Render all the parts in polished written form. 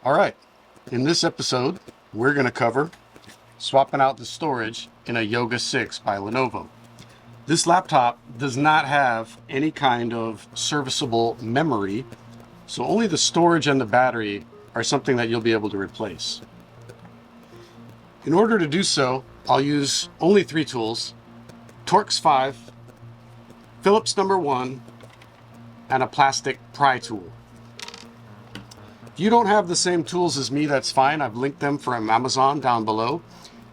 All right, in this episode, we're going to cover swapping out the storage in a Yoga 6 by Lenovo. This laptop does not have any kind of serviceable memory, so only the storage and the battery are something that you'll be able to replace. In order to do so, I'll use only 3 tools: Torx 5, Phillips number 1, and a plastic pry tool. If you don't have the same tools as me, that's fine. I've linked them from Amazon down below.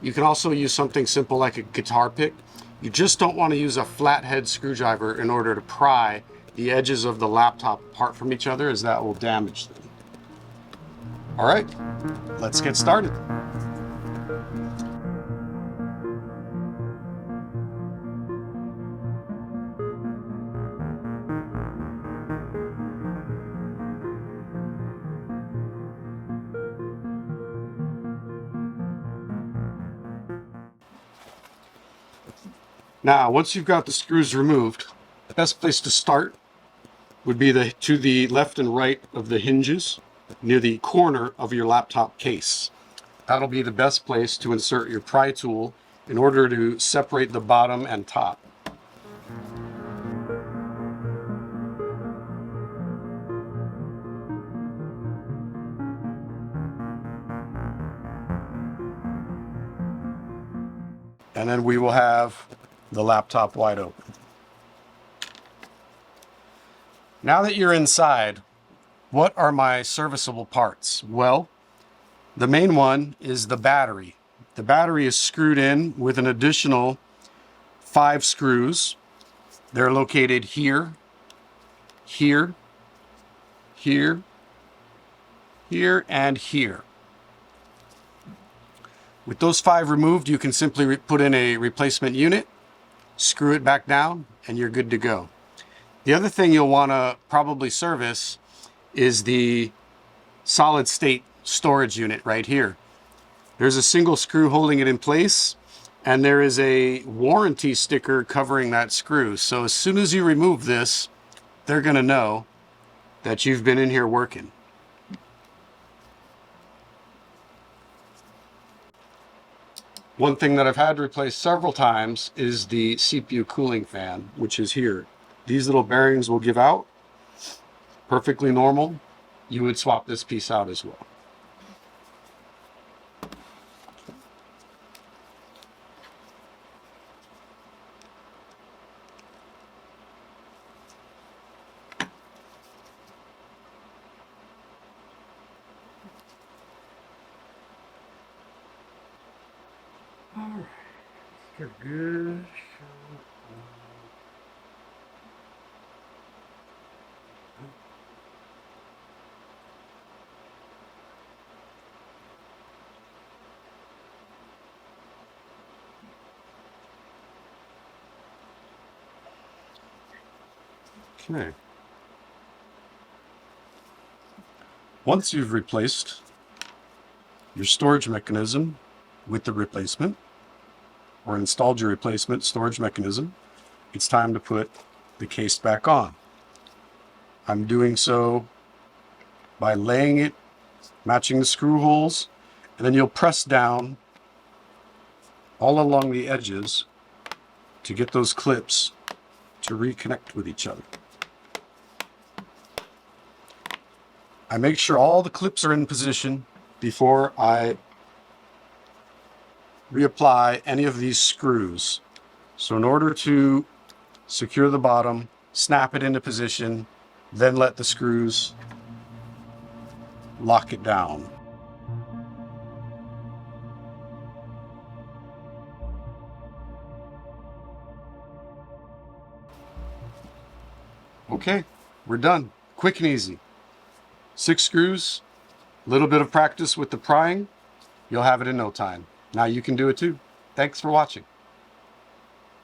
You can also use something simple like a guitar pick. You just don't want to use a flathead screwdriver in order to pry the edges of the laptop apart from each other, as that will damage them. All right, let's get started. Now, once you've got the screws removed, the best place to start would be to the left and right of the hinges near the corner of your laptop case. That'll be the best place to insert your pry tool in order to separate the bottom and top. And then we will have the laptop wide open. Now that you're inside, what are my serviceable parts? Well, the main one is the battery. The battery is screwed in with an additional 5 screws. They're located here, here, here, here, and here. With those 5 removed, you can simply put in a replacement unit, screw it back down, and you're good to go. The other thing you'll want to probably service is the solid state storage unit right here. There's a single screw holding it in place, and there is a warranty sticker covering that screw. So as soon as you remove this, they're going to know that you've been in here working. One thing that I've had to replace several times is the CPU cooling fan, which is here. These little bearings will give out. Perfectly normal. You would swap this piece out as well. All right, you're good. Okay. Once you've replaced your storage mechanism with the replacement, or installed your replacement storage mechanism, it's time to put the case back on. I'm doing so by laying it, matching the screw holes, and then you'll press down all along the edges to get those clips to reconnect with each other. I make sure all the clips are in position before I reapply any of these screws. So in order to secure the bottom, snap it into position, then let the screws lock it down. Okay, we're done. Quick and easy. 6 screws, a little bit of practice with the prying, you'll have it in no time. Now you can do it too. Thanks for watching.